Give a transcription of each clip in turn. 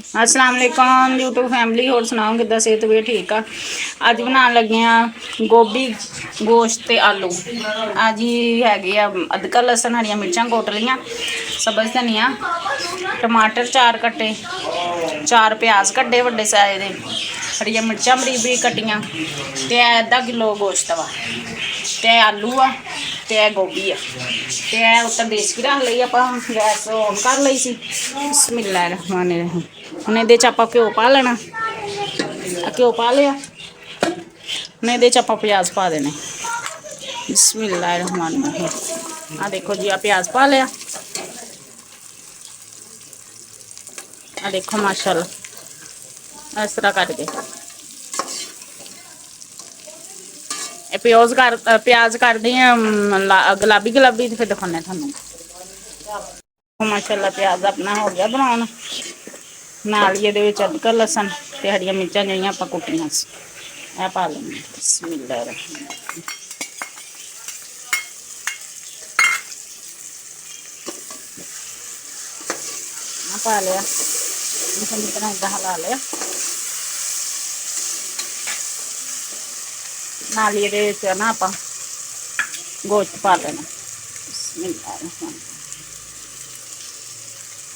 अस्सलाम वालेकुम YouTube family. होर सुनाओ किद्दां सेहत भी ठीक आ। अज बनान लगे आ गोभी गोश्त ते आलू। अज हैगे आ अदरक लसन हरियां मिर्चां कुट लियां, सब्ज़ धनिया टमाटर 4 कट्टे, 4 प्याज कड्डे वड्डे साइज दे, हरियां मिर्चां बरीक बरीक कट्टियां ते अद्धा किलो गोश्त वा ते आलू आ ते गोभी आ ते उत्तर देसी घी रख लई आपां गैस ऑन कर लई सी। बिस्मिल्लाह रहमान रहीम। हुण इहदे च आपां घ्यो पा लैना, घ्यो पा लिया। हुण इहदे च आपां प्याज पा देने। बिस्मिल्लाह रहमान रहीम। आ देखो जी आ प्याज पा लिया। आ देखो माशाल्लाह इस तरह करके प्याज कर दी गुलाबी गुलाबी ते फिर दिखाने थानू। माशाल्लाह प्याज अपना हो गया ब्राउन। नाल ही इहदे विच अदरक लसन ते हरियां मिर्चां जिहड़ियां आपां कुट्टियां सी ए पा लैनियां। बिस्मिल्लाह रहमान रहीम। पा लिया चंगी तरह इदां हिला लिया। नाल ही इहदे विच ना आपां गोश्त पा लेना। बिस्मिल्लाह रहमान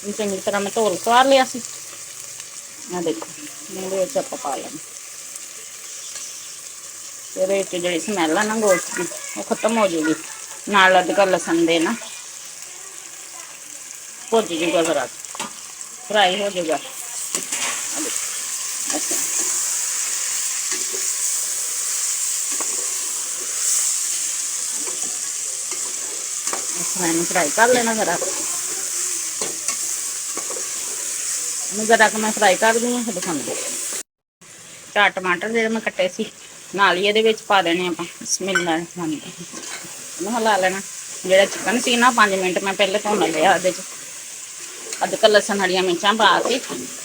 रहीम। चंगी तरह मैं धोल सुआर लिया सी। आ देखो इहदे विच आपां पा लेना। ਇਹਦੇ ਵਿੱਚ ਜਿਹੜੀ ਸਮੈਲ ਆ ਨਾ ਗੋਸ਼ਤ ਦੀ ਉਹ ਖਤਮ ਹੋ ਜੂਗੀ। ਨਾਲ ਅਦਰਕ ਲਸਣ ਦੇ ਨਾ ਭੁੱਜ ਜੂਗਾ, ਜ਼ਰਾ ਫਰਾਈ ਹੋ ਜੂਗਾ। ਅੱਛਾ मैंने फ्राई कर लेना जरा मैं फ्राई कर दी फिर दिखाऊंगी। 4 टमाटर जो मैं कट्टे सी नाल ही ये पा देने आप। बिस्मिल्लाह रहमान रहीम। हिला लेना। जो चिकन सी ना 5 मिनट मैं पहले भुन लिया। अदरक लसन हरियां मिर्चां पा के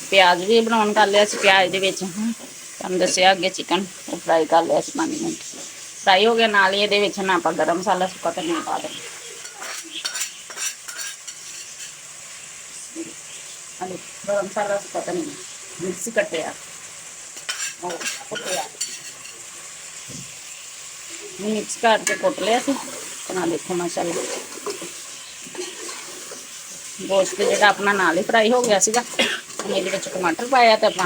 प्याज भी ब्राउन कर लिया। प्याज के तुम दसिया अगे चिकन वो फ्राई कर लिया 5 मिनट फ्राई हो गया। नाल ही ये ना आप गर्म मसाला सुक्का धनिया पा देना। गरम मसाला सुक्का धनिया मिक्सी कटिया कुटिया मिक्स करके कुट लिया सी। देखो माशाल्लाह गोश्त जो अपना नाल ही फ्राई हो गया सीगा। ये टमाटर पाया तो अपना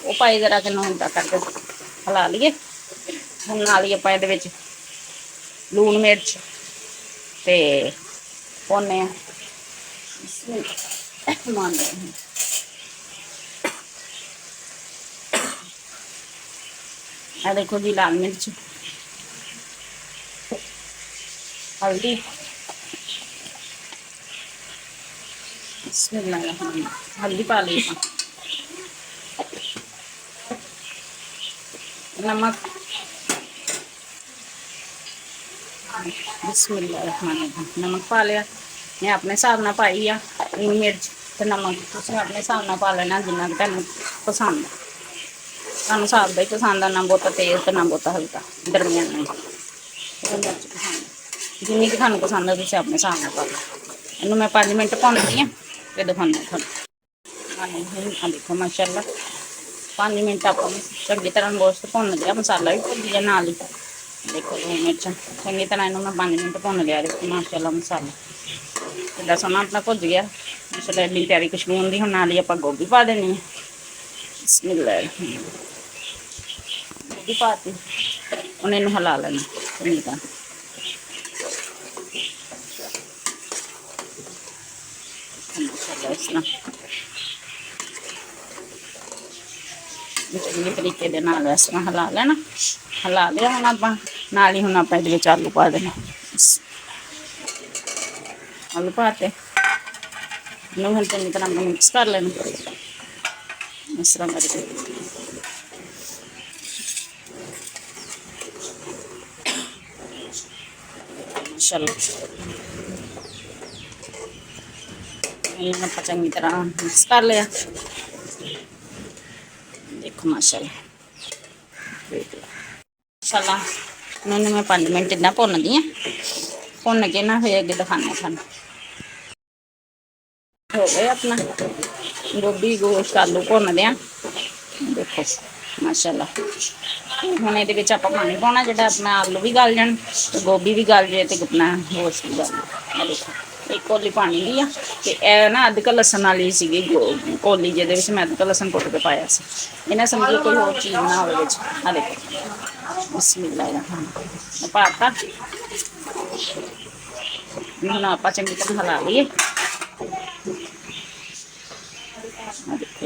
वो पाई जरा कि इदा करके हिला लीए। हम नाल ही आप ये लून मिर्च ते पाने आ देखो जी लाल मिर्च हल्दी हल्दी पा ली। नमक बिस्मिल्लाह नमक पा लिया। मैं अपने हिसाब नाल पाई आ मिर्च तो नमक तुसीं अपने हिसाब नाल पा लेना जिन्ना तुहानूं पसंद। तुहानूं साग दा ही पसंद आ, ना बहुता तेज ते ना बहुता हल्का, दरमियाना मिर्च पसंद जिन्नी कि तुहानूं पसंद है तुसीं अपने हिसाब नाल पा लो। इनूं मैं 5 मिनट भुनदी आं ते दिखानी तुहानूं। देखो माशाल्लाह 5 मिनट आप चंगी तरह गोश्त भुन लिया। मसाला भी भुज गया नाल ही। देखो लून मिर्च चंगी तरह इन्होंने 5 मिनट भुन लिया। देखो माशाल्लाह मसाला कितना सोहना अपना भुज गया। माशाल्लाह इन्नी प्यारी खुशबू आती। हम नाल ही आप गोभी पा देनी है। बिस्मिल्लाह गोभी पाती हूँ इनू हिला लेना चंगी तरह। माशाल्लाह इस तरह चंगे तरीके दे नाल इस तरह हिला लेना। हिला लिया हम आप नाल ही हम आप आलू पा देना। आलू पाते इनू हम चंगी तरह मिक्स कर लेना इस तरह करके। माशाल्लाह चंगी तरह मिक्स कर लिया। देखो माशाल्लाह माशाल्लाह इन्होंने मैं 5 मिनट इन्ना भुन दी भुन के ना फिर अगे दिखाने थानू। ਹੋ ਗਏ ਆਪਣਾ ਗੋਭੀ ਗੋਸ਼ਤ ਆਲੂ ਭੁੰਨਦੇ ਆ। ਦੇਖੋ ਮਾਸ਼ਾਅੱਲਾ। ਹੁਣ ਇਹਦੇ ਵਿੱਚ ਆਪਾਂ ਪਾਣੀ ਪਾਉਣਾ, ਜਿਹੜਾ ਆਪਣਾ ਆਲੂ ਵੀ ਗਲ ਜਾਣ ਤੇ ਗੋਭੀ ਵੀ ਗਲ ਜੇ ਤੇ ਆਪਣਾ ਗੋਸ਼ਤ ਵੀ ਗਲ ਜਾਏ। ਆ ਦੇਖੋ ਇੱਕ ਕੋਲੀ ਪਾਣੀ ਦੀ ਆ ਤੇ ਇਹ ਨਾ ਅਦਰਕ ਲਸਣ ਵਾਲੀ ਸੀਗੀ ਕੋਲੀ, ਜਿਹਦੇ ਵਿੱਚ ਮੈਂ ਅਦਰਕ ਲਸਣ ਕੁੱਟ ਕੇ ਪਾਇਆ ਸੀ। ਇਹਨਾਂ ਸਮਝੋ ਕੋਈ ਹੋਰ ਚੀਜ਼ ਨਾ ਹੋਵੇ ਵਿੱਚ। ਆ ਦੇਖੋ ਬਿਸਮਿਲ੍ਲਾਹ ਰਹਿਮਾਨ ਪਾਤਾ। ਹੁਣ ਆਪਾਂ ਚੰਗੀ ਤਰ੍ਹਾਂ ਹਿਲਾ ਲਈਏ। ਆ ਦੇਖੋ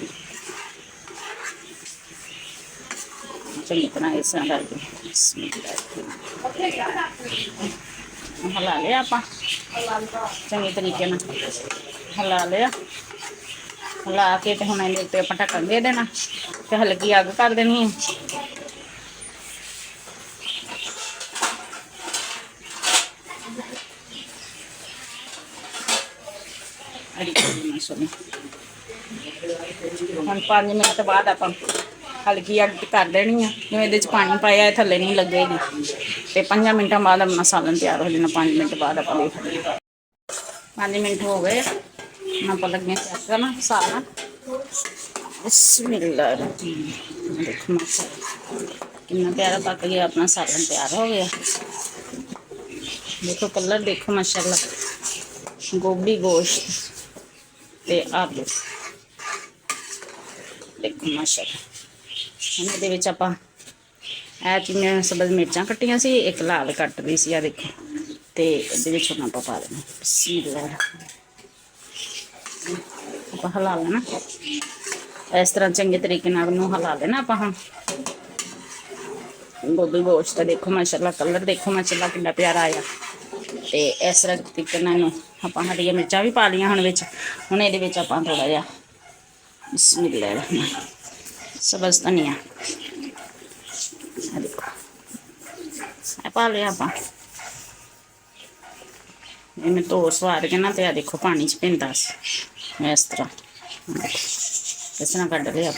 ਚੰਗੀ ਤਰ੍ਹਾਂ ਇਸ ਤਰ੍ਹਾਂ ਕਰਕੇ ਹਿਲਾ ਲਿਆ ਆਪਾਂ ਚੰਗੇ ਤਰੀਕੇ ਨਾਲ। ਹਿਲਾ ਲਿਆ, ਹਿਲਾ ਕੇ ਤੇ ਹੁਣ ਇਹਦੇ ਉੱਤੇ ਆਪਾਂ ਢੱਕਣ ਦੇ ਦੇਣਾ ਤੇ ਹਲਕੀ ਅੱਗ ਕਰ ਦੇਣੀ ਹੈ। ਹੁਣ 5 ਮਿੰਟ ਬਾਅਦ ਆਪਾਂ ਹਲਕੀ ਅੱਗ ਕਰ ਦੇਣੀ ਆ। ਜਿਵੇਂ ਇਹਦੇ 'ਚ ਪਾਣੀ ਪਾਇਆ ਇਹ ਥੱਲੇ ਨਹੀਂ ਲੱਗੇਗੀ ਤੇ 5 ਮਿੰਟਾਂ ਬਾਅਦ ਆਪਣਾ ਸਾਲਨ ਤਿਆਰ ਹੋ ਜਾਣਾ। 5 ਮਿੰਟ ਬਾਅਦ ਆਪਾਂ ਦੇਖਦੇ ਹਾਂ। 5 ਮਿੰਟ ਹੋ ਗਏ, ਹੁਣ ਆਪਾਂ ਲੱਗੇ ਚੈੱਕ ਕਰਨਾ ਸਾਲਨ। ਬਿਸਮਿਲ੍ਲਾਹ ਦੇਖੋ ਮਾਸ਼ਾਅੱਲਾ ਕਿੰਨਾ ਪਿਆਰਾ ਪੱਕ ਗਿਆ ਆਪਣਾ ਸਾਲਨ ਤਿਆਰ ਹੋ ਗਿਆ। देखो कलर देखो माशाल्लाह, गोभी गोश्त ते आलू देखो माशाल्लाह। हम ये आप चिन्ह सब्ज़ मिर्चा कट्टिया सी, एक लाल कट रही सी। आ देखो तो ये हम आप पा देना आप हिला लेना इस तरह चंगे तरीके हिला लेना आप। हम गोभी गोश्त देखो माशाल्लाह, कलर देखो माशाल्लाह कितना प्यारा आया। तो इस तरह तरीके आप हरिया मिर्चा भी पा लिया। हम ये आप थोड़ा जहा बिस्मिल्लाह रहमान सब्ज़ धनिया देखो पा लिया आप। मैं धो सवार के ना तो देखो पानी च पींदा इस तरह कढ़ लिया आप।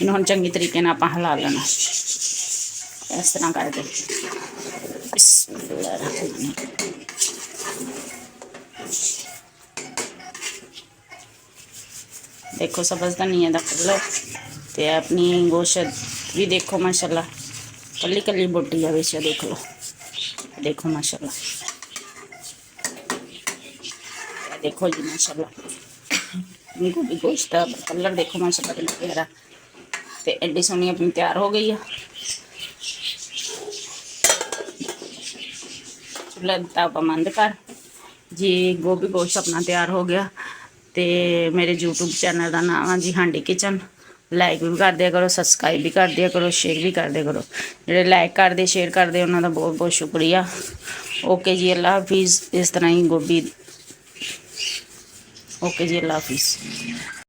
इन हम चंगी तरीके आप हिला लेना इस तरह करके। देखो सब्ज़ धनिया का कलर तो अपनी गोश्त भी देखो माशाल्लाह कली कली बोटी है बेच देख लो। देखो माशाल्लाह देखो जी माशाल्लाह गोभी गोश्त का कलर देखो माशाल्लाह कितना प्यारा। तो एडी सोहनी अपनी तैयार हो गई है। चूल्हा आप बंद कर जी। गोभी गोश्त अपना तैयार हो गया। तो मेरे यूट्यूब चैनल का नाम है जी हांडी किचन। लाइक भी कर दिया करो, सबसक्राइब भी कर दिया करो, शेयर भी कर दिया करो। जो लाइक करते शेयर करते उन्होंने बहुत बहुत शुक्रिया। ओके जी अल्लाह हाफिज़। इस तरह ही गोभी ओके जी अल्लाह हाफिज़।